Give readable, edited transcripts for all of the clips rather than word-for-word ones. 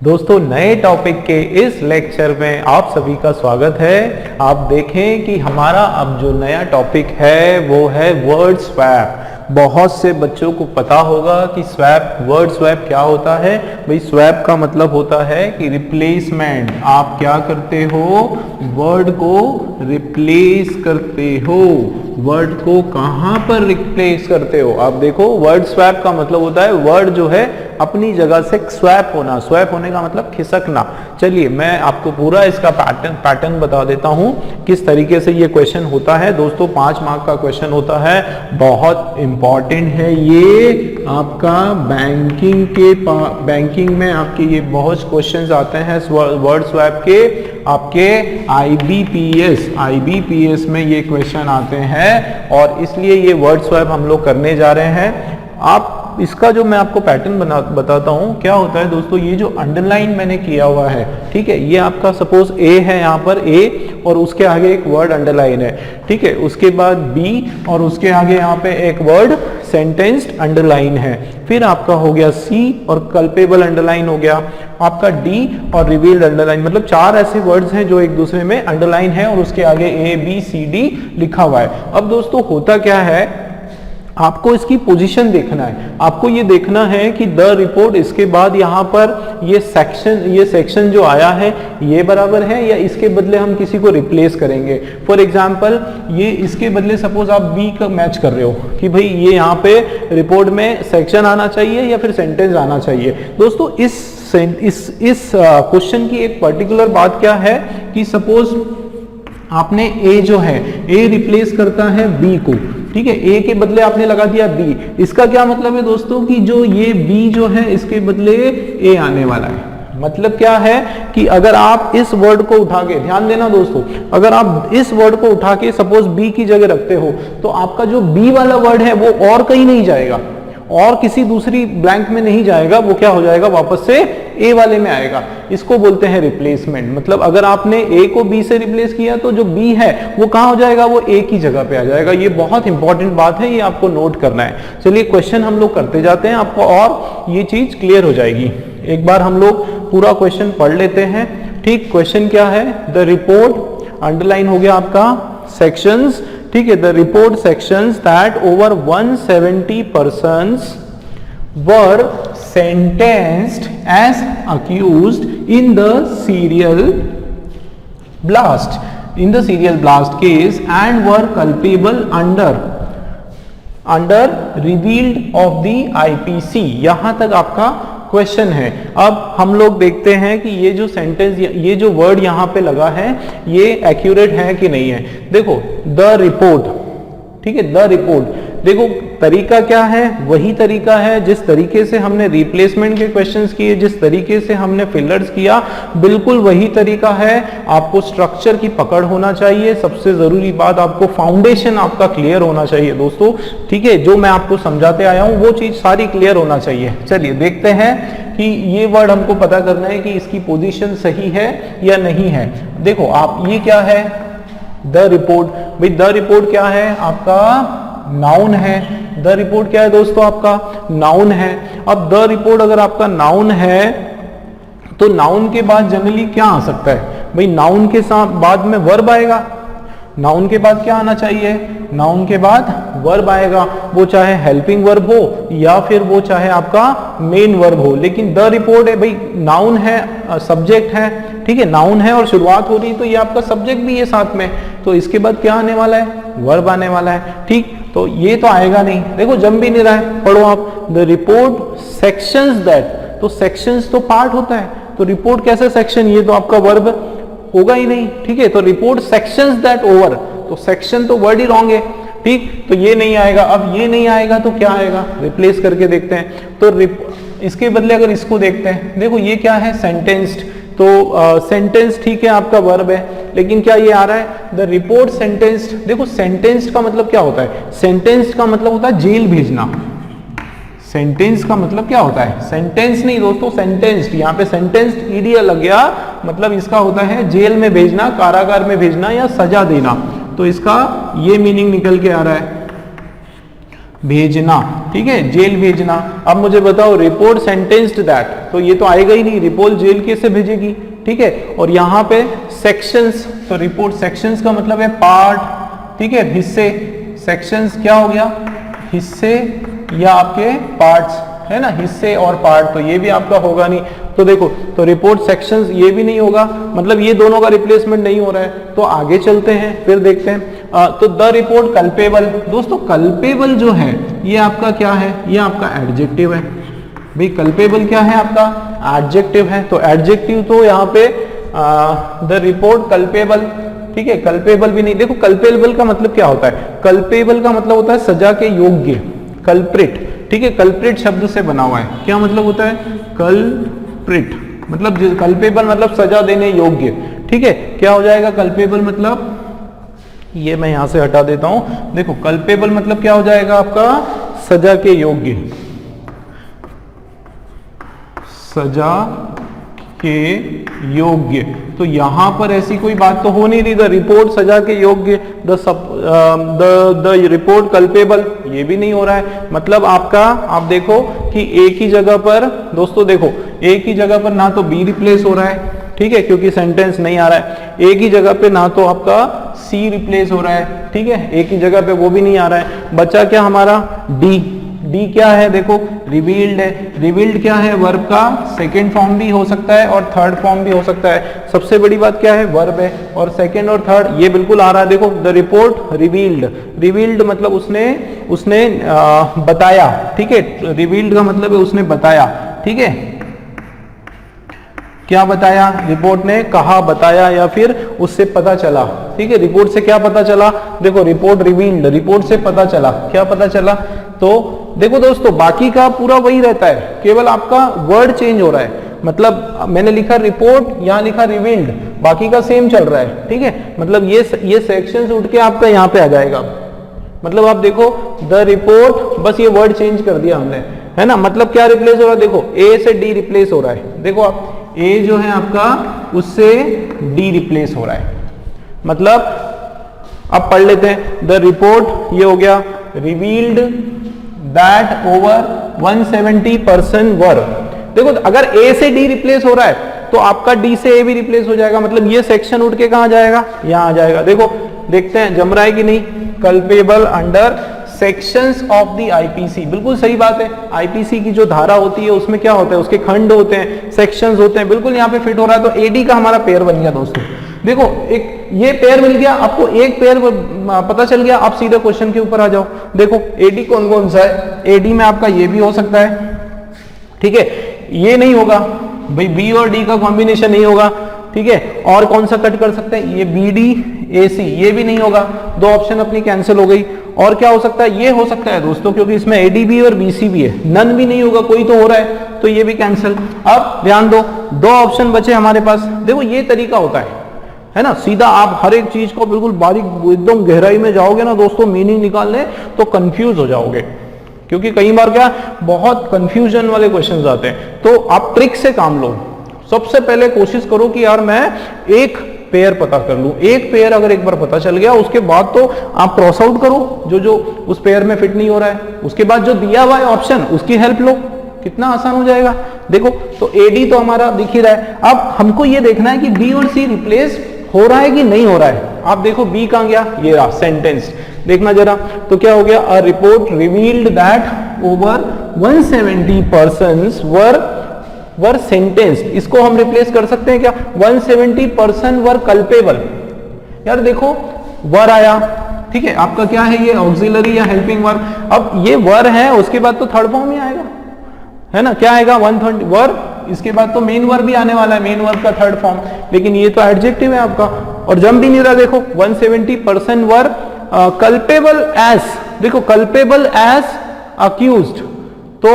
दोस्तों नए टॉपिक के इस लेक्चर में आप सभी का स्वागत है। आप देखें कि हमारा अब जो नया टॉपिक है वो है वर्ड स्वैप। बहुत से बच्चों को पता होगा कि वर्ड स्वैप क्या होता है। भाई स्वैप का मतलब होता है कि रिप्लेसमेंट। आप क्या करते हो, वर्ड को रिप्लेस करते हो। वर्ड को कहां पर रिप्लेस करते हो? आप देखो, वर्ड स्वैप का मतलब होता है वर्ड जो है अपनी जगह से स्वैप होना। स्वैप होने का मतलब खिसकना। चलिए मैं आपको पूरा इसका पैटर्न बता देता हूं किस तरीके से ये क्वेश्चन होता है। दोस्तों 5 मार्क का क्वेश्चन होता है, बहुत इंपॉर्टेंट है ये आपका। बैंकिंग में आपके ये बहुत क्वेश्चंस आते हैं वर्ड स्वैप के। आपके आईबीपीएस में ये क्वेश्चन आते हैं और इसलिए ये वर्ड स्वैप हम लोग करने जा रहे हैं। आप इसका जो मैं आपको पैटर्न बताता हूं क्या होता है दोस्तों। ये जो अंडरलाइन मैंने किया हुआ है, ठीक है, ये आपका सपोज ए है, यहाँ पर ए और उसके आगे एक वर्ड अंडरलाइन है, ठीक है। उसके बाद बी और उसके आगे यहाँ पे एक वर्ड सेंटेंस्ड अंडरलाइन है। फिर आपका हो गया सी और कल्पेबल अंडरलाइन हो गया। आपका डी और रिवील्ड अंडरलाइन, मतलब 4 ऐसे वर्ड्स हैं जो एक दूसरे में अंडरलाइन है और उसके आगे ए बी सी डी लिखा हुआ है। अब दोस्तों होता क्या है, आपको इसकी पोजीशन देखना है। आपको ये देखना है कि द रिपोर्ट, इसके बाद यहाँ पर ये सेक्शन जो आया है ये बराबर है या इसके बदले हम किसी को रिप्लेस करेंगे। फॉर एग्जांपल ये इसके बदले सपोज आप बी का मैच कर रहे हो कि भाई ये यहाँ पे रिपोर्ट में सेक्शन आना चाहिए या फिर सेंटेंस आना चाहिए। दोस्तों इस क्वेश्चन की एक पर्टिकुलर बात क्या है कि सपोज आपने ए जो है, ए रिप्लेस करता है बी को, ठीक है, ए के बदले आपने लगा दिया बी। इसका क्या मतलब है दोस्तों कि जो ये बी जो है इसके बदले ए आने वाला है। मतलब क्या है कि अगर आप इस वर्ड को उठा के, ध्यान देना दोस्तों, अगर आप इस वर्ड को उठा के सपोज बी की जगह रखते हो तो आपका जो बी वाला वर्ड है वो और कहीं नहीं जाएगा और किसी दूसरी ब्लैंक में नहीं जाएगा, वो क्या हो जाएगा, वापस से ए वाले में आएगा। इसको बोलते हैं रिप्लेसमेंट। मतलब अगर आपने ए को बी से रिप्लेस किया तो जो बी है वो कहां हो जाएगा, वो ए की जगह पे आ जाएगा। ये बहुत इंपॉर्टेंट बात है, ये आपको नोट करना है। चलिए क्वेश्चन हम लोग करते जाते हैं आपको और ये चीज क्लियर हो जाएगी। एक बार हम लोग पूरा क्वेश्चन पढ़ लेते हैं। ठीक, क्वेश्चन क्या है, द रिपोर्ट, अंडरलाइन हो गया आपका सेक्शंस, ठीक है, the report sections that over 170 persons were sentenced as accused in the serial blast case and were culpable under revealed of the IPC। यहां तक आपका क्वेश्चन है। अब हम लोग देखते हैं कि ये जो सेंटेंस, ये जो वर्ड यहां पे लगा है ये एक्यूरेट है कि नहीं है। देखो द रिपोर्ट, ठीक है, द रिपोर्ट। देखो तरीका क्या है, वही तरीका है जिस तरीके से हमने रिप्लेसमेंट के क्वेश्चंस किए, जिस तरीके से हमने फिलर्स किया, बिल्कुल वही तरीका है। आपको स्ट्रक्चर की पकड़ होना चाहिए। सबसे जरूरी बात, आपको फाउंडेशन आपका क्लियर होना चाहिए दोस्तों, ठीक है। जो मैं आपको समझाते आया हूं वो चीज सारी क्लियर होना चाहिए। चलिए देखते हैं कि ये वर्ड हमको पता करना है कि इसकी पोजीशन सही है या नहीं है। देखो आप, ये क्या है, द रिपोर्ट। भाई द रिपोर्ट क्या है, आपका नाउन है। द रिपोर्ट क्या है दोस्तों, आपका नाउन है। अब द रिपोर्ट अगर आपका नाउन है तो नाउन के बाद जनरली क्या आ सकता है, भाई नाउन के साथ बाद में वर्ब आएगा। नाउन के बाद क्या आना चाहिए, नाउन के बाद वर्ब आएगा, वो चाहे हेल्पिंग वर्ब हो या फिर वो चाहे आपका मेन वर्ब हो। लेकिन द रिपोर्ट है, भाई नाउन है, सब्जेक्ट है, ठीक है, नाउन है और शुरुआत हो रही तो ये आपका सब्जेक्ट भी है साथ में, तो इसके बाद क्या आने वाला है, वर्ब आने वाला है। ठीक, तो ये तो आएगा नहीं। देखो जम भी नहीं रहा है, पढ़ो आप, द रिपोर्ट सेक्शंस दैट, तो सेक्शंस तो पार्ट होता है, तो रिपोर्ट कैसे सेक्शन, ये तो आपका वर्ब होगा ही नहीं, ठीक है। तो रिपोर्ट सेक्शंस दैट ओवर, तो सेक्शन तो वर्ड ही रॉन्ग है, ठीक, तो ये नहीं आएगा। अब ये नहीं आएगा तो क्या आएगा, रिप्लेस करके देखते हैं। तो इसके बदले अगर इसको देखते हैं, देखो ये क्या है, सेंटेंस्ड, तो सेंटेंस ठीक है आपका वर्ब है, लेकिन क्या ये आ रहा है, द रिपोर्ट सेंटेंस्ड। देखो सेंटेंस्ड का मतलब क्या होता है, सेंटेंस्ड का मतलब होता है जेल भेजना। सेंटेंस का मतलब क्या होता है, सेंटेंस नहीं दोस्तों, सेंटेंस्ड। यहाँ पे सेंटेंस्ड ईडी लग गया, मतलब इसका होता है जेल में भेजना, कारागार में भेजना या सजा देना। तो इसका ये मीनिंग निकल के आ रहा है। भेजना, ठीक है, जेल भेजना। अब मुझे बताओ रिपोर्ट सेंटेंस्ड दैट, तो ये तो आएगा ही नहीं, रिपोर्ट जेल कैसे भेजेगी, ठीक है। और यहाँ पे सेक्शंस, तो रिपोर्ट सेक्शंस का मतलब है पार्ट, ठीक है, हिस्से। सेक्शंस क्या हो गया, हिस्से या आपके पार्ट्स, है ना, हिस्से और पार्ट, तो ये भी आपका होगा नहीं। तो देखो, तो रिपोर्ट सेक्शंस ये भी नहीं होगा, मतलब ये दोनों का रिप्लेसमेंट नहीं हो रहा है। तो आगे चलते हैं, फिर देखते हैं। तो द रिपोर्ट कल्पेबल, दोस्तों कल्पेबल जो है ये आपका क्या है, ये आपका एडजेक्टिव है भाई। कल्पेबल क्या है आपका, एडजेक्टिव है। तो एडजेक्टिव तो यहाँ पे द रिपोर्ट कल्पेबल, ठीक है, कल्पेबल भी नहीं। देखो कल्पेबल का मतलब क्या होता है, कल्पेबल का मतलब होता है सजा के योग्य, कल्प्रिट, ठीक है, कल्प्रिट शब्द से बना हुआ है। क्या मतलब होता है, कल्प्रिट मतलब कल्पेबल मतलब सजा देने योग्य, ठीक है। क्या हो जाएगा कल्पेबल मतलब, ये मैं यहां से हटा देता हूं। देखो कल्पेबल मतलब क्या हो जाएगा आपका, सजा के योग्य, सजा के योग्य। तो यहां पर ऐसी कोई बात तो हो नहीं रही, द रिपोर्ट सजा के योग्य, द रिपोर्ट कल्पेबल, ये भी नहीं हो रहा है। मतलब आपका, आप देखो कि एक ही जगह पर, दोस्तों देखो एक ही जगह पर ना तो बी रिप्लेस हो रहा है, ठीक है, क्योंकि सेंटेंस नहीं आ रहा है। एक ही जगह पे ना तो आपका सी रिप्लेस हो रहा है, ठीक है, एक ही जगह पे वो भी नहीं आ रहा है। बचा क्या हमारा, डी। डी क्या है, देखो रिवील्ड है। रिवील्ड क्या है, वर्ब का सेकंड फॉर्म भी हो सकता है और थर्ड फॉर्म भी हो सकता है। सबसे बड़ी बात क्या है, वर्ब है, और सेकंड और थर्ड ये बिल्कुल आ रहा है। देखो द रिपोर्ट रिवील्ड, रिवील्ड मतलब उसने बताया, ठीक है, रिवील्ड का मतलब है उसने बताया, ठीक है। क्या बताया, रिपोर्ट ने कहा, बताया, या फिर उससे पता चला, ठीक है। रिपोर्ट से क्या पता चला, देखो रिपोर्ट रिवील्ड, रिपोर्ट से पता चला, क्या पता चला। तो देखो दोस्तों बाकी का पूरा वही रहता है, केवल आपका वर्ड चेंज हो रहा है। मतलब मैंने लिखा रिपोर्ट, यहां लिखा रिवील्ड, बाकी का सेम चल रहा है, ठीक है। मतलब ये सेक्शंस उठ के आपका यहाँ पे आ जाएगा। मतलब आप देखो द रिपोर्ट, बस ये वर्ड चेंज कर दिया हमने, है ना। मतलब क्या रिप्लेस हो रहा है, देखो ए से डी रिप्लेस हो रहा है। देखो आप ए जो है आपका उससे डी रिप्लेस हो रहा है। मतलब अब पढ़ लेते हैं, द रिपोर्ट ये हो गया, रिवील्ड दैट ओवर 170% वर। देखो अगर ए से डी रिप्लेस हो रहा है तो आपका डी से ए भी रिप्लेस हो जाएगा। मतलब ये सेक्शन उठ के कहां जाएगा, यहां आ जाएगा। देखो देखते हैं जम रहा है कि नहीं, culpable under sections of the IPC, बिल्कुल सही बात है। आईपीसी की जो धारा होती है उसमें क्या होता है, उसके खंड होते हैं, सेक्शंस होते हैं, बिल्कुल यहाँ पे फिट हो रहा है। तो एडी का हमारा पेयर बन गया दोस्तों। देखो एक ये पेयर मिल गया आपको, एक पेयर पता चल गया, आप सीधे क्वेश्चन के ऊपर आ जाओ। देखो एडी कौन कौन सा है, एडी में आपका ये भी हो सकता है, ठीक है, ये नहीं होगा भाई, बी और डी का कॉम्बिनेशन नहीं होगा, ठीक है। और कौन सा कट कर सकते हैं, ये बी डी ए सी, ये भी नहीं होगा, दो ऑप्शन अपनी कैंसिल हो गई। और क्या हो सकता है, ये हो सकता है दोस्तों, क्योंकि इसमें एडीबी और बीसी भी है, नन भी नहीं होगा, कोई तो हो रहा है, तो ये भी कैंसिल। अब ध्यान दो, दो ऑप्शन बचे हमारे पास। देखो ये तरीका होता है ना, सीधा आप हर एक चीज को बिल्कुल बारीक एकदम गहराई में जाओगे ना दोस्तों, मीनिंग निकालने, तो कंफ्यूज हो जाओगे, क्योंकि कई बार क्या बहुत कंफ्यूजन वाले क्वेश्चंस आते हैं। तो आप ट्रिक से काम लो। सबसे पहले कोशिश करो कि यार मैं एक पेयर पता कर लूं। एक पेयर अगर एक बार पता चल गया, उसके बाद तो आप क्रॉस आउट करो जो उस पेयर में फिट नहीं हो रहा है। उसके बाद जो दिया हुआ है ऑप्शन, उसकी हेल्प लो, कितना आसान हो जाएगा। देखो तो एडी तो हमारा दिख ही रहा है। अब हमको ये देखना है कि बी और सी रिप्लेस हो रहा है कि नहीं हो रहा है। आप देखो बी कहां गया, ये रहा सेंटेंस, देखना जरा। तो क्या हो गया, a report revealed that over 170 persons were sentenced. इसको हम रिप्लेस कर सकते हैं क्या, 170% वर कल्पेबल। यार देखो वर आया, ठीक है, आपका क्या है ये ऑक्सिलरी या हेल्पिंग वर्ब। अब ये वर है, उसके बाद तो थर्ड फॉर्म ही आएगा, है ना। क्या आएगा, 130 वर, इसके बाद तो मेन वर्ब भी आने वाला है, मेन वर्ब का थर्ड फॉर्म। लेकिन ये तो एडजेक्टिव है आपका, और जम भी नहीं रहा। देखो 170% वर कल्पेबल एज, देखो कल्पेबल एज अक्यूज्ड, तो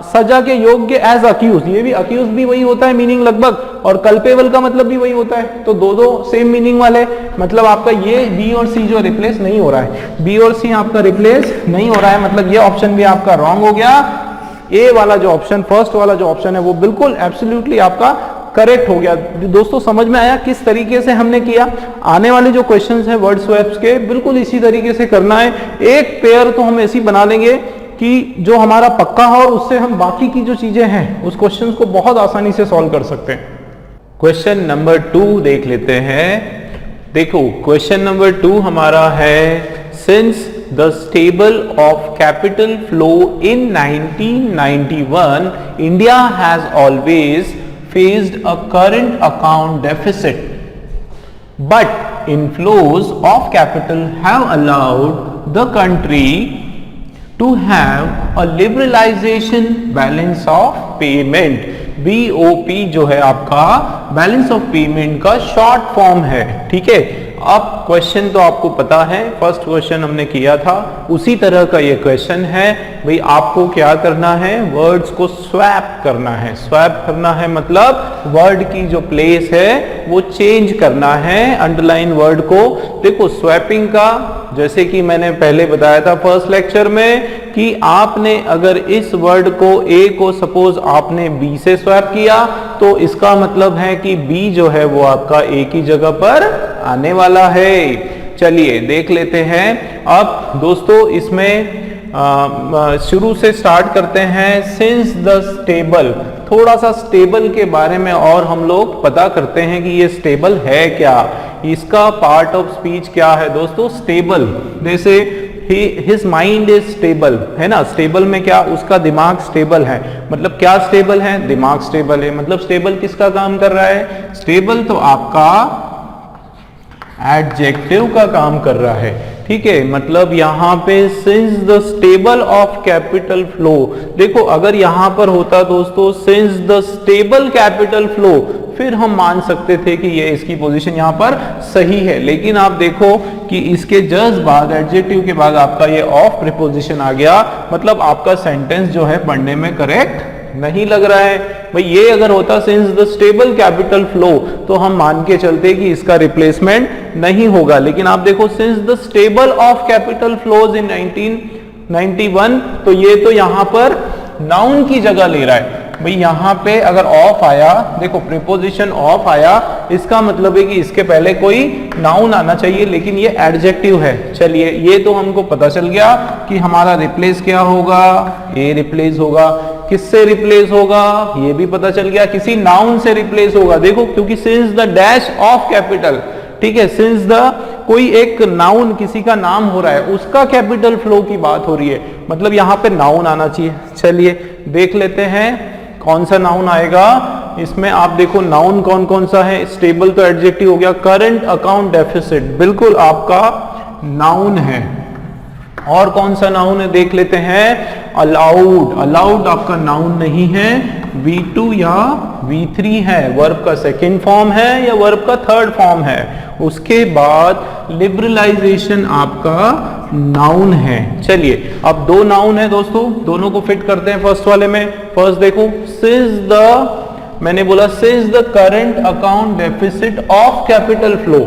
सजा के योग्य एज अक्यूज, ये भी अक्यूज भी वही होता है मीनिंग लगभग, और कल्पेबल का मतलब भी वही होता है। तो दो सेम मीनिंग वाले, मतलब आपका ये बी और सी जो रिप्लेस नहीं हो रहा है, बी और सी आपका रिप्लेस नहीं हो रहा है, मतलब ये ऑप्शन भी आपका रॉन्ग हो गया। ए वाला जो ऑप्शन, फर्स्ट वाला जो ऑप्शन है वो बिल्कुल एब्सोल्युटली आपका करेक्ट हो गया। दोस्तों समझ में आया किस तरीके से हमने किया? आने वाले जो क्वेश्चंस हैं वर्ड स्वैप्स के, बिल्कुल इसी तरीके से करना है। एक पेयर तो हम ऐसी बना लेंगे कि जो हमारा पक्का हो, और उससे हम बाकी की जो चीजें हैं उस क्वेश्चन को बहुत आसानी से सॉल्व कर सकते हैं। क्वेश्चन नंबर 2 देख लेते हैं। देखो क्वेश्चन नंबर 2 हमारा है, since the stable of capital flow in 1991 India has always faced a current account deficit, but inflows of capital have allowed the country to have a liberalization balance of payment। BOP जो है आपका balance of payment का short form है, ठीक है। अब question तो आपको पता है, फर्स्ट क्वेश्चन हमने किया था, उसी तरह का ये क्वेश्चन है। भाई आपको क्या करना है? वर्ड्स को स्वैप करना है। स्वैप करना है मतलब वर्ड की जो प्लेस है वो चेंज करना है, अंडरलाइन वर्ड को। देखो स्वैपिंग का, जैसे कि मैंने पहले बताया था फर्स्ट लेक्चर में, कि आपने अगर इस वर्ड को ए को सपोज आपने बी से स्वैप किया, तो इसका मतलब है कि बी जो है वो आपका ए की जगह पर आने वाला है। चलिए देख लेते हैं। अब दोस्तों इसमें शुरू से स्टार्ट करते हैं। सिंस द स्टेबल, थोड़ा सा स्टेबल के बारे में और हम लोग पता करते हैं कि ये स्टेबल है क्या, इसका पार्ट ऑफ स्पीच क्या है दोस्तों। स्टेबल, जैसे हिज माइंड इज स्टेबल, है ना। स्टेबल में क्या? उसका दिमाग स्टेबल है। मतलब क्या स्टेबल है? दिमाग स्टेबल है। मतलब स्टेबल किसका काम कर रहा है? स्टेबल तो आपका एडजेक्टिव का काम कर रहा है, ठीक है। मतलब यहां पे since the stable of capital flow, देखो अगर यहां पर होता दोस्तों since the stable capital flow, फिर हम मान सकते थे कि ये इसकी पोजीशन यहां पर सही है। लेकिन आप देखो कि इसके जस्ट बाद, एडजेक्टिव के बाद आपका ये ऑफ प्रीपोजिशन आ गया, मतलब आपका सेंटेंस जो है पढ़ने में करेक्ट नहीं लग रहा है। भाई ये अगर होता since the stable capital flow, तो हम मान के चलते कि इसका रिप्लेसमेंट नहीं होगा। लेकिन आप देखो since the stable of capital flows in 1991, तो ये तो यहां पर नाउन की जगह ले रहा है। भाई यहां पे अगर ऑफ आया, देखो प्रीपोजिशन ऑफ आया, इसका मतलब है कि इसके पहले कोई नाउन आना चाहिए, लेकिन ये एडजेक्टिव है। चलिए ये तो हमको पता चल गया कि हमारा रिप्लेस क्या होगा, ए रिप्लेस होगा। किससे रिप्लेस होगा ये भी पता चल गया, किसी नाउन से रिप्लेस होगा। देखो क्योंकि since the dash of capital, ठीक है, सिंस द कोई एक नाउन, किसी का नाम हो रहा है, उसका कैपिटल फ्लो की बात हो रही है, मतलब यहां पे नाउन आना चाहिए। चलिए देख लेते हैं कौन सा नाउन आएगा इसमें। आप देखो नाउन कौन कौन सा है। स्टेबल तो एडजेक्टिव हो गया। करंट अकाउंट डेफिसिट बिल्कुल आपका नाउन है। और कौन सा नाउन है देख लेते हैं। अलाउड, अलाउड आपका नाउन नहीं है, V2 या V3 है, वर्ब का सेकंड फॉर्म है या वर्ब का थर्ड फॉर्म है। उसके बाद लिबरलाइजेशन आपका नाउन है। चलिए अब दो नाउन है दोस्तों, दोनों को फिट करते हैं फर्स्ट वाले में। फर्स्ट देखो सिंस द, मैंने बोला since the current account deficit of capital flow,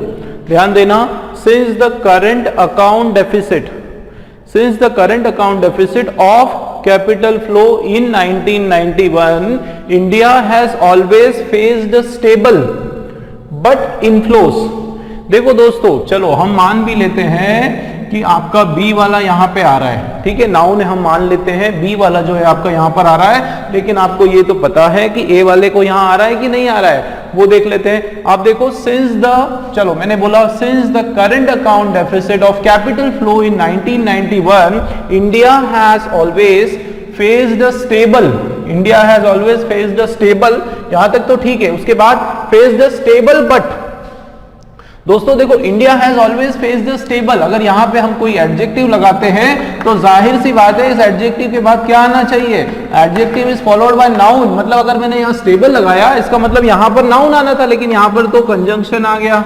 ध्यान देना, since the current account deficit, since the current account deficit of capital flow in 1991 India has always faced stable but inflows। देखो दोस्तों चलो हम मान भी लेते हैं कि आपका बी वाला यहां पे आ रहा है, ठीक है, नाउन हम मान लेते हैं, बी वाला जो है आपका यहां पर आ रहा है, लेकिन आपको ये तो पता है कि ए वाले को यहां आ रहा है कि नहीं आ रहा है, वो देख लेते हैं। आप देखो सिंस द, चलो मैंने बोला since the current account deficit of capital flow in 1991 India has always faced a stable, India has always faced a stable, यहां तक तो ठीक है। उसके बाद फेस्ड अ स्टेबल बट, दोस्तों देखो India has always faced the stable, अगर यहां पे हम कोई एडजेक्टिव लगाते हैं तो जाहिर सी बात है इस एडजेक्टिव के बाद क्या आना चाहिए, adjective is followed by noun. मतलब अगर मैंने यहां स्टेबल लगाया इसका मतलब यहां पर नाउन आना था, लेकिन यहां पर तो कंजंक्शन आ गया,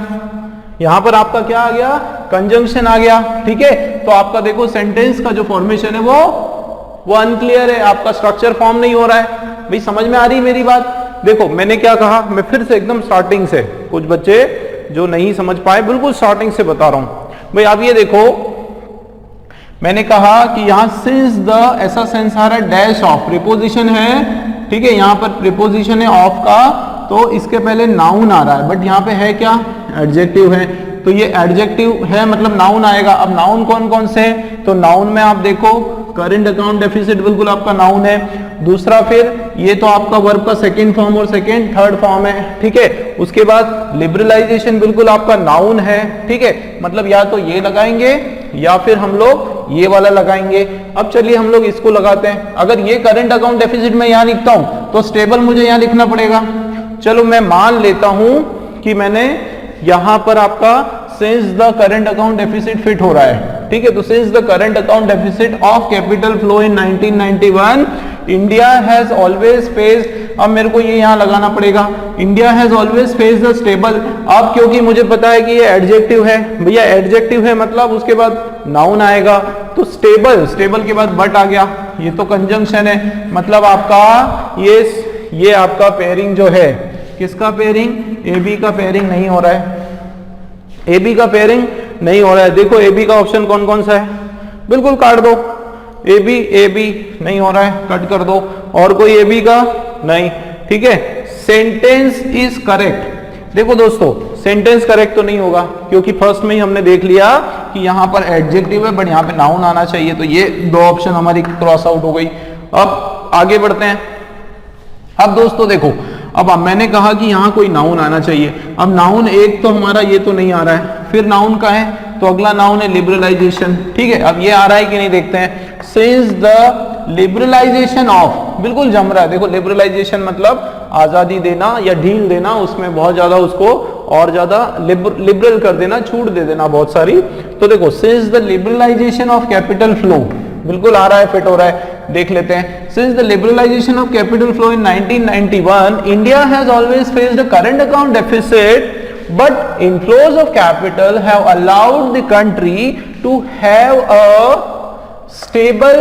यहां पर आपका क्या आ गया, कंजंक्शन आ गया, ठीक है। तो आपका देखो सेंटेंस का जो फॉर्मेशन है वो अनक्लियर है, आपका स्ट्रक्चर फॉर्म नहीं हो रहा है। भाई समझ में आ रही मेरी बात। देखो मैंने क्या कहा, मैं फिर से एकदम स्टार्टिंग से, कुछ बच्चे जो नहीं समझ पाए बिल्कुल स्टार्टिंग से बता रहा हूं। भाई आप ये देखो, मैंने कहा कि यहां सिंस द, ऐसा सेंस आ रहा है, डैश ऑफ प्रीपोजिशन है, ठीक है, यहां पर प्रीपोजिशन है ऑफ का, तो इसके पहले नाउन आ रहा है, बट यहाँ पे है क्या, एडजेक्टिव है, तो ये एडजेक्टिव है मतलब नाउन आएगा। अब नाउन कौन कौन से हैं, तो नाउन में आप देखो करंट अकाउंट डेफिसिट बिल्कुल आपका नाउन है। दूसरा फिर ये तो आपका वर्ब का सेकंड फॉर्म और थर्ड फॉर्म है, ठीक है। उसके बाद लिबरलाइजेशन बिल्कुल आपका नाउन है, ठीक है, मतलब या तो ये लगाएंगे या फिर हम लोग ये वाला लगाएंगे। अब चलिए हम लोग इसको लगाते हैं। अगर ये करंट अकाउंट डेफिसिट में यहाँ लिखता हूं तो स्टेबल मुझे यहाँ लिखना पड़ेगा। चलो मैं मान लेता हूं कि मैंने यहां पर आपका since the current account deficit fit हो रहा है, ठीक है। तो since the current account deficit of capital flow in 1991 India has always faced, अब मेरे को ये यहां लगाना पड़ेगा, India has always faced the stable. अब क्योंकि मुझे पता है कि ये एडजेक्टिव है, भैया एडजेक्टिव है मतलब उसके बाद नाउन आएगा, तो स्टेबल, स्टेबल के बाद बट आ गया, ये तो कंजंक्शन है, मतलब आपका ये आपका पेयरिंग जो है, किसका पेयरिंग, ए बी का पेयरिंग नहीं हो रहा है, ए बी का पेयरिंग नहीं हो रहा है। देखो ए बी का ऑप्शन कौन कौन सा है, बिल्कुल काट दो, ए बी नहीं हो रहा है, कट कर दो, और कोई ए बी का नहीं, ठीक है। सेंटेंस इज करेक्ट, देखो दोस्तों सेंटेंस करेक्ट तो नहीं होगा क्योंकि फर्स्ट में ही हमने देख लिया कि यहां पर एडजेक्टिव है बट यहां पे नाउन आना चाहिए, तो ये दो ऑप्शन हमारी क्रॉस आउट हो गई। अब आगे बढ़ते हैं। अब दोस्तों देखो, अब मैंने कहा कि यहां कोई नाउन आना चाहिए, अब नाउन एक तो हमारा ये तो नहीं आ रहा है, फिर नाउन का है तो अगला नाउन है लिबरलाइजेशन, ठीक है। अब ये आ रहा है कि नहीं देखते हैं। सिंस द लिबरलाइजेशन ऑफ, बिल्कुल जम रहा है, देखो लिबरलाइजेशन मतलब आजादी देना या ढील देना, उसमें बहुत ज्यादा उसको और ज्यादा लिबरल कर देना, छूट दे देना बहुत सारी। तो देखो since the liberalisation of capital flow, बिल्कुल आ रहा है, फिट हो रहा है, देख लेते हैं। Since the liberalisation of capital flow in 1991 India has always faced a current account deficit but inflows of capital have allowed the country to have a stable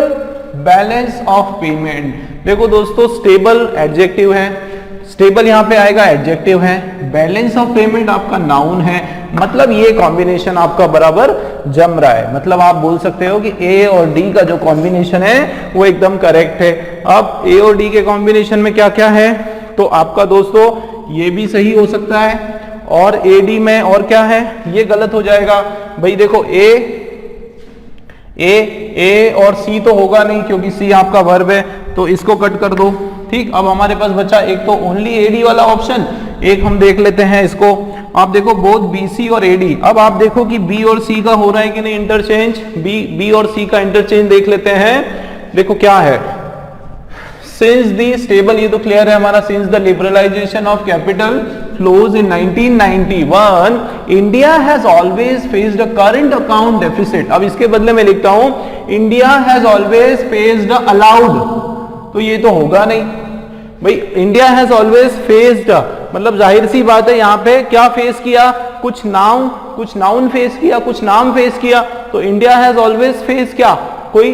balance of payment। देखो दोस्तों stable adjective है, stable यहां पे आएगा adjective है, balance of payment आपका noun है, मतलब ये कॉम्बिनेशन आपका बराबर जम रहा है, मतलब आप बोल सकते हो कि ए और डी का जो कॉम्बिनेशन है वो एकदम करेक्ट है। अब ए और डी के कॉम्बिनेशन में क्या क्या है, तो आपका दोस्तों ये भी सही हो सकता है, और ए डी में और क्या है, ये गलत हो जाएगा। भाई देखो ए और सी तो होगा नहीं क्योंकि सी आपका वर्ब है, तो इसको कट कर दो, ठीक। अब हमारे पास बचा एक तो ओनली एडी वाला ऑप्शन, एक हम देख लेते हैं इसको। आप देखो बोथ बी सी और एडी, अब आप देखो कि बी और सी का हो रहा है कि नहीं इंटरचेंज, बी और सी का इंटरचेंज देख लेते हैं। देखो क्या है, सिंस दी स्टेबल, ये तो क्लियर है हमारा, since the liberalisation of capital flows in 1991 India has always faced a current account deficit. अब इसके बदले में लिखता हूं India has always faced allowed, तो ये तो होगा नहीं भाई, इंडिया हैज ऑलवेज फेस्ड मतलब जाहिर सी बात है यहां पे क्या फेस किया, कुछ नाउन फेस किया, कुछ नाम फेस किया, तो इंडिया हैज ऑलवेज फेस क्या, कोई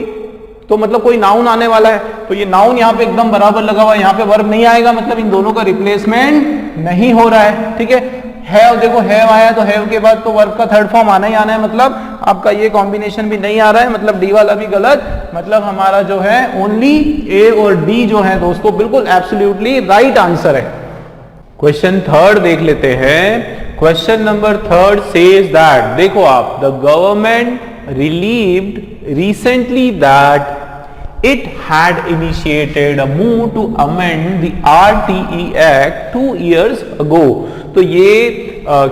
तो मतलब कोई नाउन आने वाला है, तो ये नाउन यहाँ पे एकदम बराबर लगा हुआ है, यहाँ पे वर्ब नहीं आएगा, मतलब इन दोनों का रिप्लेसमेंट नहीं हो रहा है, ठीक है। हैव, देखो हैव आया तो हैव के बाद तो वर्ब का थर्ड फॉर्म आना ही आना है, मतलब आपका ये कॉम्बिनेशन भी नहीं आ रहा है, मतलब डी वाला भी गलत, मतलब हमारा जो है ओनली ए और डी जो है दोस्तों बिल्कुल एब्सोल्युटली राइट आंसर है। क्वेश्चन थर्ड देख लेते हैं। Question number third says that, देखो आप, the government relieved recently that it had initiated a move to amend the RTE Act 2 years ago। तो ये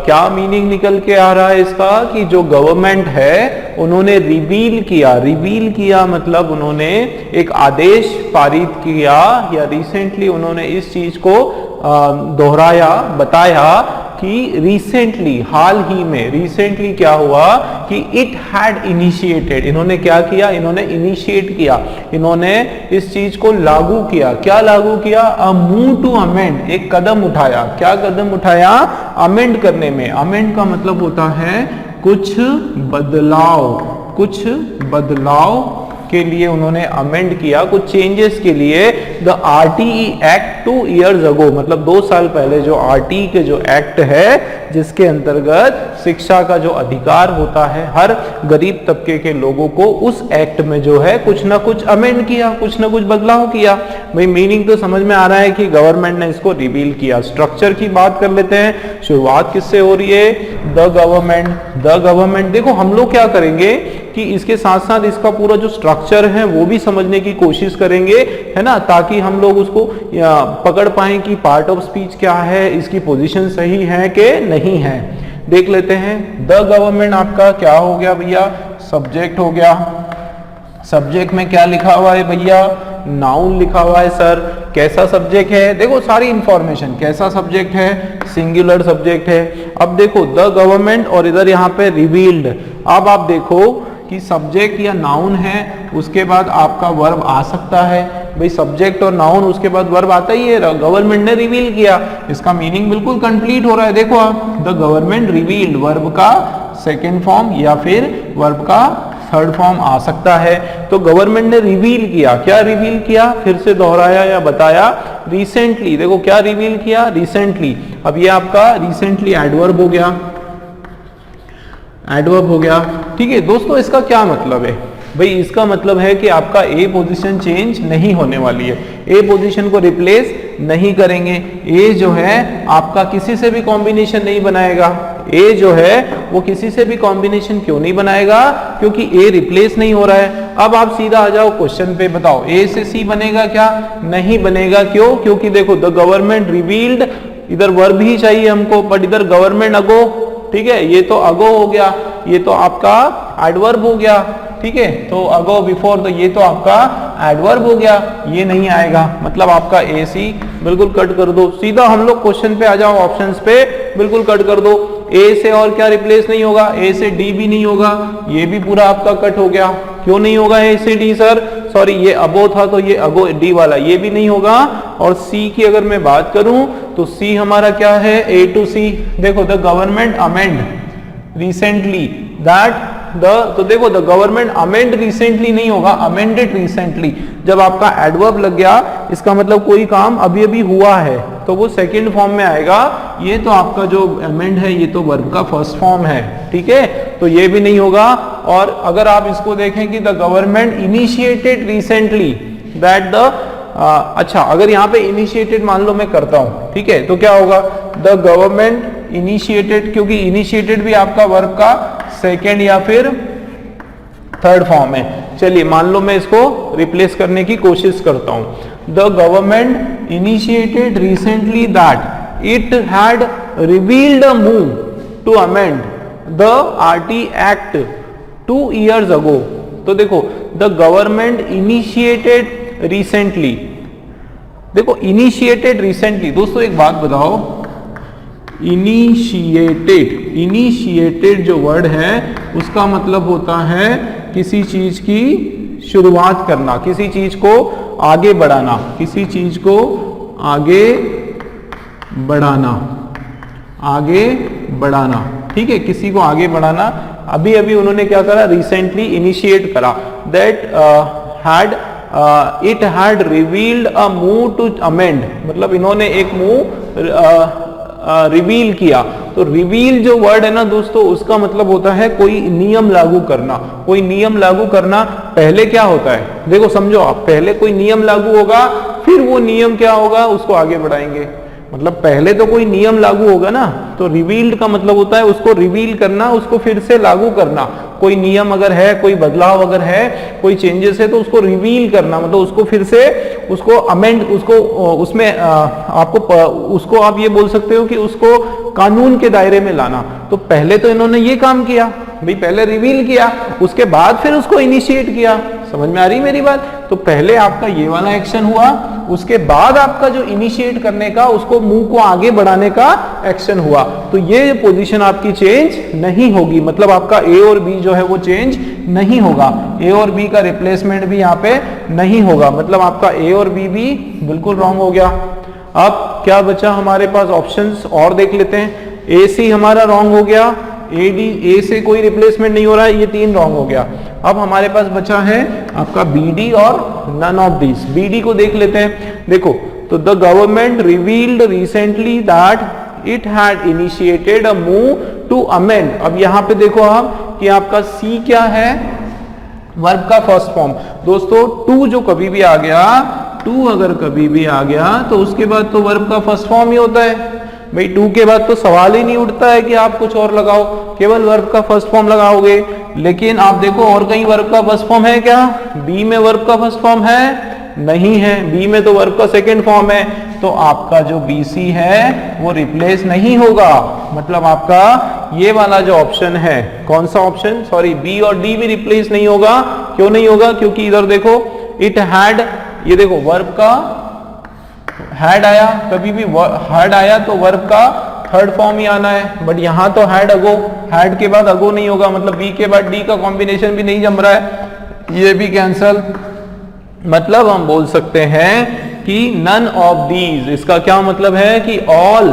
क्या मीनिंग निकल के आ रहा है इसका कि जो गवर्नमेंट है उन्होंने रिवील किया मतलब उन्होंने एक आदेश पारित किया या रिसेंटली उन्होंने इस चीज को दोहराया, बताया कि रिसेंटली, हाल ही में, रिसेंटली क्या हुआ कि इट हैड इनिशिएटेड, इन्होंने क्या किया, इन्होंने इनिशिएट किया, इन्होंने इस चीज को लागू किया। क्या लागू किया, अ मूव टू अमेंड, एक कदम उठाया। क्या कदम उठाया, अमेंड करने में। अमेंड का मतलब होता है कुछ बदलाव के लिए उन्होंने अमेंड किया, कुछ चेंजेस के लिए the RTE act 2 years ago, मतलब 2 साल पहले जो आरटीई के जो एक्ट है जिसके अंतर्गत शिक्षा का जो अधिकार होता है हर गरीब तबके के लोगों को, उस एक्ट में जो है कुछ ना कुछ अमेंड किया, कुछ ना कुछ बदलाव किया। भाई मीनिंग तो समझ में आ रहा है कि गवर्नमेंट ने इसको रिवील किया। स्ट्रक्चर की बात कर लेते हैं, शुरुआत किससे हो रही है? The government. द गवर्नमेंट, देखो हम लोग क्या करेंगे कि इसके साथ साथ इसका पूरा जो स्ट्रक्चर है वो भी समझने की कोशिश करेंगे, है ना, ताकि हम लोग उसको पकड़ पाएं कि पार्ट ऑफ स्पीच क्या है, इसकी पोजीशन सही है कि नहीं है। देख लेते हैं। द गवर्नमेंट आपका क्या हो गया भैया? सब्जेक्ट हो गया। सब्जेक्ट में क्या लिखा हुआ है भैया? नाउन लिखा हुआ है सर। कैसा सब्जेक्ट है? देखो सारी इंफॉर्मेशन, कैसा सब्जेक्ट है? सिंगुलर सब्जेक्ट है। अब देखो द गवर्नमेंट और इधर यहाँ पे रिवील्ड। अब आप देखो कि सब्जेक्ट या नाउन है, उसके बाद आपका वर्ब आ सकता है। भाई सब्जेक्ट और नाउन उसके बाद वर्ब आता ही है, गवर्नमेंट ने रिवील किया, इसका मीनिंग बिल्कुल कंप्लीट हो रहा है। देखो आप, द गवर्नमेंट रिवील्ड, वर्ब का सेकेंड फॉर्म या फिर वर्ब का थर्ड फॉर्म आ सकता है। तो गवर्नमेंट ने रिवील किया। क्या रिवील किया? फिर से दोहराया या बताया, रिसेंटली। देखो क्या रिवील किया? रिसेंटली। अब ये आपका रिसेंटली एडवर्ब हो गया, एडवर्ब हो गया। ठीक है दोस्तों, इसका क्या मतलब है? भाई इसका मतलब है कि आपका ए पोजीशन चेंज नहीं होने वाली है, ए पोजीशन को रिप्लेस नहीं करेंगे। ए जो है आपका किसी से भी कॉम्बिनेशन नहीं बनाएगा। ए जो है वो किसी से भी कॉम्बिनेशन क्यों नहीं बनाएगा? क्योंकि ए रिप्लेस नहीं हो रहा है। अब आप सीधा आ जाओ क्वेश्चन पे, बताओ ए से सी बनेगा क्या? नहीं बनेगा। क्यों? क्योंकि देखो द गवर्नमेंट रिवील्ड, इधर वर्ब ही चाहिए हमको, बट इधर गवर्नमेंट अगो, ठीक है, ये तो अगो हो गया, ये तो आपका एडवर्ब हो गया। ठीक है, तो अगो बिफोर, तो ये तो आपका एडवर्ब हो गया, ये नहीं आएगा। मतलब आपका ए सी बिल्कुल कट कर दो। सीधा हम लोग क्वेश्चन पे आ जाओ, ऑप्शंस पे बिल्कुल कट कर दो। ए से और क्या रिप्लेस नहीं होगा? ए से डी भी नहीं होगा, ये भी पूरा आपका कट हो गया। क्यों नहीं होगा ए से डी सर? सॉरी, ये अबो था तो ये अगो डी वाला, ये भी नहीं होगा। और सी की अगर मैं बात करूं तो सी हमारा क्या है? ए टू सी। देखो the government amend recently that the, तो देखो द गवर्नमेंट अमेंड रिसेंटली नहीं होगा, अमेंडेड रिसेंटली। जब आपका एडवर्ब लग गया, इसका मतलब कोई काम अभी अभी हुआ है, तो वो सेकंड फॉर्म में आएगा। ये तो आपका जो अमेंड है ये तो वर्ब का फर्स्ट फॉर्म है। ठीक है, तो ये भी नहीं होगा। और अगर आप इसको देखें कि the government initiated recently that the, अच्छा अगर यहाँ पे इनिशिएटेड मान लो मैं करता हूं, ठीक है, तो क्या होगा? द गवर्नमेंट इनिशिएटेड, क्योंकि इनिशिएटेड भी आपका वर्ब का सेकेंड या फिर थर्ड फॉर्म है। चलिए मान लो मैं इसको रिप्लेस करने की कोशिश करता हूं। The government initiated recently that it had revealed a move to amend the RT act 2 years ago। तो देखो द गवर्नमेंट इनिशिएटेड रिसेंटली, देखो इनिशिएटेड रिसेंटली। दोस्तों एक बात बताओ, इनिशिएटेड, इनिशिएटेड जो वर्ड है उसका मतलब होता है किसी चीज की शुरुआत करना, किसी चीज को आगे बढ़ाना, किसी चीज को आगे बढ़ाना, आगे बढ़ाना। ठीक है, किसी को आगे बढ़ाना। अभी अभी उन्होंने क्या करा? रिसेंटली इनिशिएट करा। That had it had revealed a move to amend, मतलब इन्होंने एक मूव रिवील किया। तो रिवील जो वर्ड है ना दोस्तों, उसका मतलब होता है कोई नियम लागू करना। कोई नियम लागू करना पहले क्या होता है? देखो समझो आप, पहले कोई नियम लागू होगा, फिर वो नियम क्या होगा? उसको आगे बढ़ाएंगे। मतलब पहले तो कोई नियम लागू होगा ना, तो रिवील्ड का मतलब होता है उसको रिवील करना, उसको फिर से लागू करना। कोई नियम अगर है, कोई बदलाव अगर है, कोई चेंजेस है, तो उसको रिवील करना, मतलब उसको फिर से, उसको अमेंड, उसको उसमें आपको उसको आप ये बोल सकते हो कि उसको कानून के दायरे में लाना। तो पहले तो इन्होंने ये काम किया भाई, पहले रिवील किया, उसके बाद फिर उसको इनिशिएट किया। समझ में आ रही मेरी बात? तो पहले आपका ये वाला एक्शन हुआ, उसके बाद आपका जो इनिशिएट करने का, उसको मुंह को आगे बढ़ाने का एक्शन हुआ। तो ये पोजीशन आपकी चेंज नहीं होगी, मतलब आपका ए और बी जो है वो चेंज नहीं होगा। ए और बी का रिप्लेसमेंट भी यहाँ पे नहीं होगा, मतलब आपका ए और बी भी बिल्कुल रॉन्ग हो गया। अब क्या बचा हमारे पास? ऑप्शंस और देख लेते हैं। ए सी हमारा रॉन्ग हो गया, ए से कोई रिप्लेसमेंट नहीं हो रहा है, ये 3 रॉन्ग हो गया। अब हमारे पास बचा है आपका BD और नन ऑफ दिस। BD को देख लेते हैं। देखो, तो the government revealed recently that it had initiated a move to amend. अब यहां पे देखो आप कि आपका C क्या है, वर्ब का फर्स्ट फॉर्म। दोस्तों टू जो कभी भी आ गया, टू अगर कभी भी आ गया तो उसके बाद तो वर्ब का फर्स्ट फॉर्म ही होता है भाई। टू के बाद तो सवाल ही नहीं उठता है कि आप कुछ और लगाओ, केवल वर्ब का फर्स्ट फॉर्म लगाओगे। लेकिन आप देखो और कहीं वर्ब का फर्स्ट फॉर्म है क्या? बी में वर्ब का फर्स्ट फॉर्म है? नहीं है। बी में तो वर्ब का सेकंड फॉर्म है, तो आपका जो BC है वो रिप्लेस नहीं होगा। मतलब आपका ये वाला जो ऑप्शन है, कौन सा ऑप्शन, सॉरी बी और डी भी रिप्लेस नहीं होगा। क्यों नहीं होगा? क्योंकि इधर देखो इट हैड, ये देखो वर्ब का हैड आया, कभी भी हैड आया तो वर्ब का थर्ड फॉर्म ही आना है। बट यहां तो हैड अगो, हैड के बाद अगो नहीं होगा, मतलब बी के बाद डी का कॉम्बिनेशन भी नहीं जम रहा है, ये भी कैंसल। मतलब हम बोल सकते हैं कि नन ऑफ दीज, इसका क्या मतलब है कि all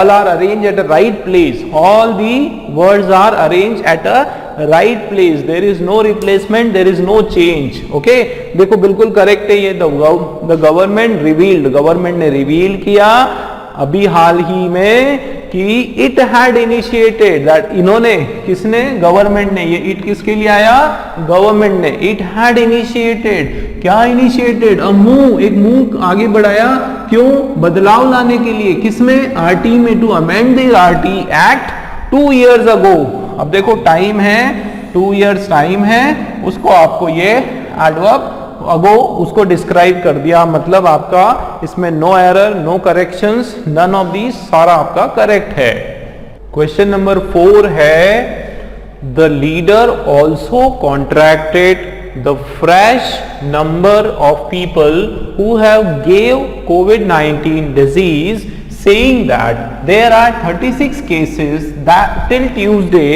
are arranged at a right place, all the words are arranged at a right place, there is no replacement, there is no change। okay, देखो बिल्कुल करेक्ट है ये। the government revealed, गवर्नमेंट ने रिवील किया अभी हाल ही में कि it had initiated, that इन्होंने, किसने? गवर्नमेंट ने। ये इट किसके लिए आया? गवर्नमेंट ने। इट हैड इनिशिएटेड, क्या इनिशिएटेड? अ मूव, एक मूव आगे बढ़ाया। क्यों? बदलाव लाने के लिए। किसमें? आरटी में, to amend the RT act 2 years ago। अब देखो टाइम है 2 years टाइम है, उसको आपको ये एडवर्ब अगो उसको डिस्क्राइब कर दिया। मतलब आपका इसमें no error, no corrections, none of these, सारा आपका करेक्ट है। क्वेश्चन नंबर 4 है the leader also contracted the fresh number of people who have gave COVID-19 disease, saying that there are 36 cases that till Tuesday,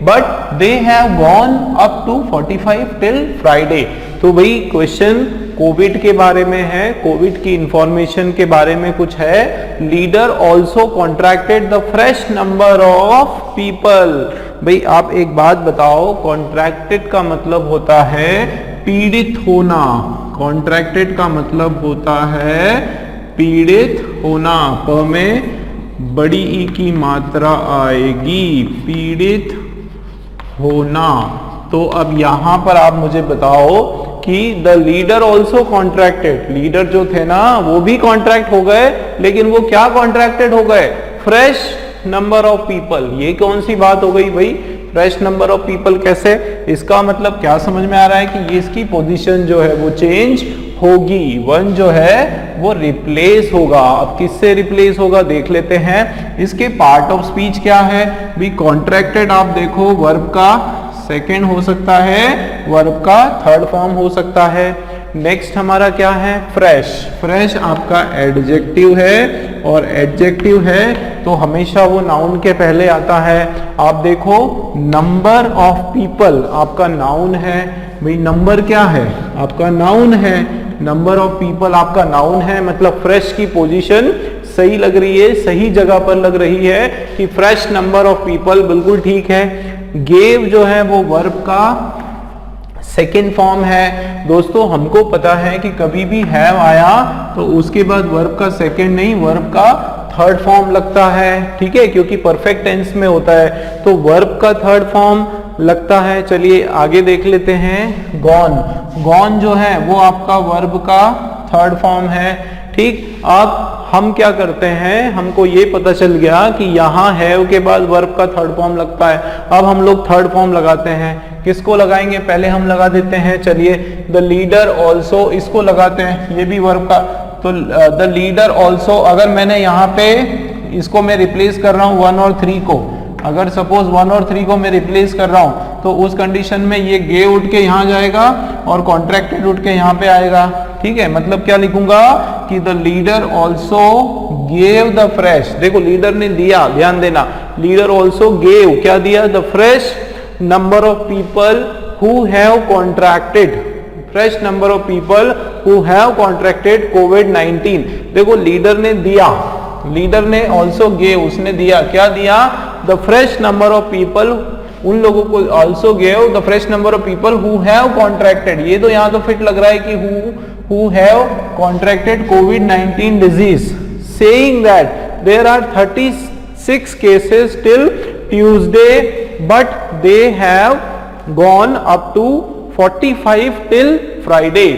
but they have gone up to 45 till Friday। तो भाई question Covid के बारे में है, Covid की information के बारे में कुछ है। Leader also contracted the fresh number of people. भाई आप एक बात बताओ, कॉन्ट्रैक्टेड का मतलब होता है पीड़ित होना। कॉन्ट्रैक्टेड का मतलब होता है पीड़ित होना। प में बड़ी ई की मात्रा आएगी, पीड़ित होना। तो अब यहां पर आप मुझे बताओ कि the leader also contracted, leader जो थे ना वो भी कॉन्ट्रैक्ट हो गए, लेकिन वो क्या कॉन्ट्रैक्टेड हो गए? Fresh number of people. ये कौन सी बात हो गई भाई? फ्रेश नंबर ऑफ पीपल कैसे? इसका मतलब क्या समझ में आ रहा है कि ये इसकी पोजीशन जो है वो चेंज होगी। 1 जो है वो रिप्लेस होगा। अब किससे रिप्लेस होगा देख लेते हैं। इसके पार्ट ऑफ स्पीच क्या है भी? कॉन्ट्रैक्टेड आप देखो वर्ब का सेकेंड हो सकता है, वर्ब का थर्ड फॉर्म हो सकता है। नेक्स्ट हमारा क्या है? फ्रेश। फ्रेश आपका एडजेक्टिव है, और एडजेक्टिव है तो हमेशा वो नाउन के पहले आता है। आप देखो नंबर ऑफ पीपल आपका नाउन है भाई। नंबर क्या है? आपका नाउन है। नंबर ऑफ पीपल आपका नाउन है, मतलब फ्रेश की पोजीशन सही लग रही है, सही जगह पर लग रही है कि फ्रेश नंबर ऑफ पीपल, बिल्कुल ठीक है। गेव जो है वो वर्ब का सेकेंड फॉर्म है। दोस्तों हमको पता है कि कभी भी हैव आया तो उसके बाद वर्ब का सेकेंड नहीं, वर्ब का थर्ड फॉर्म लगता है, ठीक है, क्योंकि परफेक्ट टेंस में होता है तो वर्ब का थर्ड फॉर्म लगता है। चलिए आगे देख लेते हैं। गॉन। गॉन जो है वो आपका वर्ब का थर्ड फॉर्म है, ठीक। अब हम क्या करते हैं, हमको ये पता चल गया कि यहाँ हैव के बाद वर्ब का थर्ड फॉर्म लगता है। अब हम लोग थर्ड फॉर्म लगाते हैं। किसको लगाएंगे? पहले हम लगा देते हैं, चलिए द लीडर ऑल्सो, इसको लगाते हैं, ये भी वर्ब का। तो द लीडर ऑल्सो, अगर मैंने यहाँ पे इसको मैं रिप्लेस कर रहा हूँ 1 और 3 को, अगर सपोज 1 और 3 को मैं रिप्लेस कर रहा हूँ तो उस कंडीशन में ये गेव उठ के यहाँ जाएगा और कॉन्ट्रैक्टेड उठ के यहाँ पे आएगा, ठीक है। मतलब क्या लिखूंगा कि the leader also gave the fresh. देखो लीडर ने दिया, ध्यान देना, लीडर ऑल्सो गेव क्या दिया? The fresh number of people who have contracted, fresh number of people who have contracted कोविड-19। देखो लीडर ने दिया, लीडर ने ऑल्सो गेव, उसने दिया, क्या दिया? The fresh number of people, उन लोगों को also gave the fresh number of people who have contracted, ये तो यहाँ तो फिट लग रहा है कि हु हैव कॉन्ट्रैक्टेड कोविड-19 disease, saying that there are 36 cases till Tuesday but they have gone up to 45 till Friday.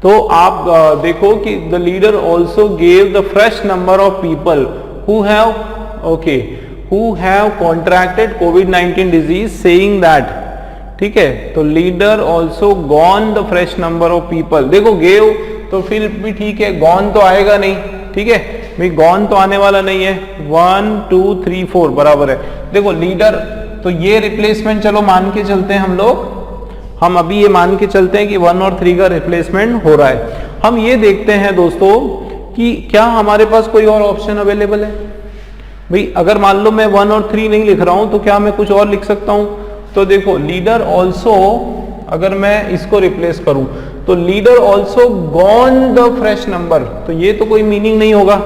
तो आप देखो कि the leader also gave the fresh number of people who have contracted कोविड-19 disease, saying that, ठीक है। तो leader also gone the fresh number of people, देखो gave तो फिर भी ठीक है, गॉन तो आएगा नहीं, ठीक है भाई, गॉन तो आने वाला नहीं है। 1 2 3 4 बराबर है। देखो लीडर, तो ये रिप्लेसमेंट चलो मान के चलते हैं हम लोग, हम अभी ये मान के चलते हैं कि 1 और 3 का रिप्लेसमेंट हो रहा है। हम ये देखते हैं दोस्तों कि क्या हमारे पास कोई और ऑप्शन अवेलेबल है भाई। अगर मान लो मैं 1 और 3 नहीं लिख रहा हूं तो क्या मैं कुछ और लिख सकता हूं? तो देखो लीडर ऑल्सो, अगर मैं इसको रिप्लेस करूं तो leader also gone the fresh number, तो ये तो कोई मीनिंग नहीं होगा।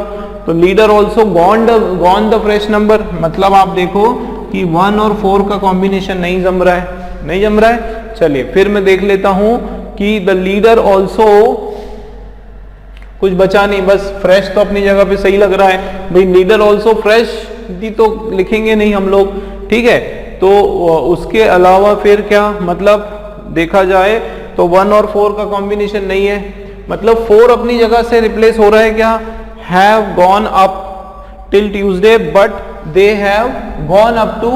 तो leader also gone the fresh number, मतलब आप देखो कि 1 और 4 का कॉम्बिनेशन नहीं जम रहा है, नहीं जम रहा है। चलिए फिर मैं देख लेता हूं कि द लीडर ऑल्सो, कुछ बचा नहीं, बस फ्रेश तो अपनी जगह पे सही लग रहा है भाई। लीडर ऑल्सो फ्रेश दी तो लिखेंगे नहीं हम लोग, ठीक है। तो उसके अलावा फिर क्या, मतलब देखा जाए तो 1 और 4 का कॉम्बिनेशन नहीं है, मतलब 4 अपनी जगह से रिप्लेस हो रहा है क्या, have gone up till Tuesday but they have gone up to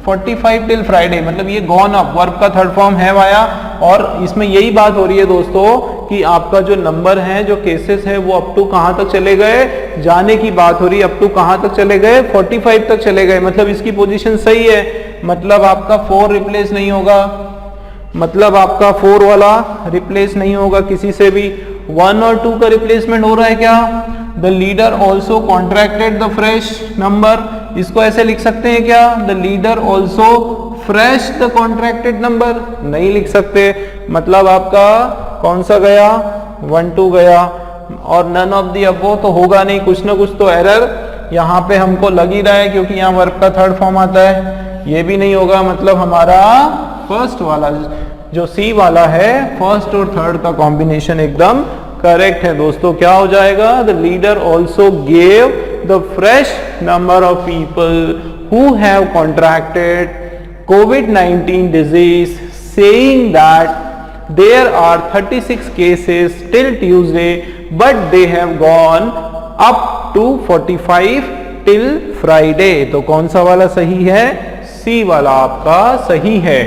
45 till Friday, मतलब ये गॉन अप वर्ब का थर्ड फॉर्म हैव आया। और इसमें यही बात हो रही है दोस्तों कि आपका जो नंबर है, जो केसेस है, वो अप टू कहां तक चले गए, जाने की बात हो रही है। अप टू कहां तक चले गए, 45 तक चले गए, मतलब इसकी पोजीशन सही है, मतलब आपका 4 रिप्लेस नहीं होगा, मतलब आपका 4 वाला रिप्लेस नहीं होगा किसी से भी। 1 और 2 का रिप्लेसमेंट हो रहा है क्या, the leader also contracted the fresh number, इसको ऐसे लिख सकते हैं क्या, the leader also fresh the contracted number, नहीं लिख सकते, मतलब आपका कौन सा गया, 1 2 गया, और नन ऑफ दी अबव तो होगा नहीं, कुछ ना कुछ तो एरर यहाँ पे हमको लग ही रहा है, क्योंकि यहाँ वर्ब का थर्ड फॉर्म आता है, ये भी नहीं होगा, मतलब हमारा फर्स्ट वाला जो सी वाला है, फर्स्ट और थर्ड का कॉम्बिनेशन एकदम करेक्ट है दोस्तों। क्या हो जाएगा, the leader also gave the fresh number of people who have contracted COVID-19 disease, saying that there are 36 cases till Tuesday but they have gone up to 45 till Friday। तो कौन सा वाला सही है, सी वाला आपका सही है।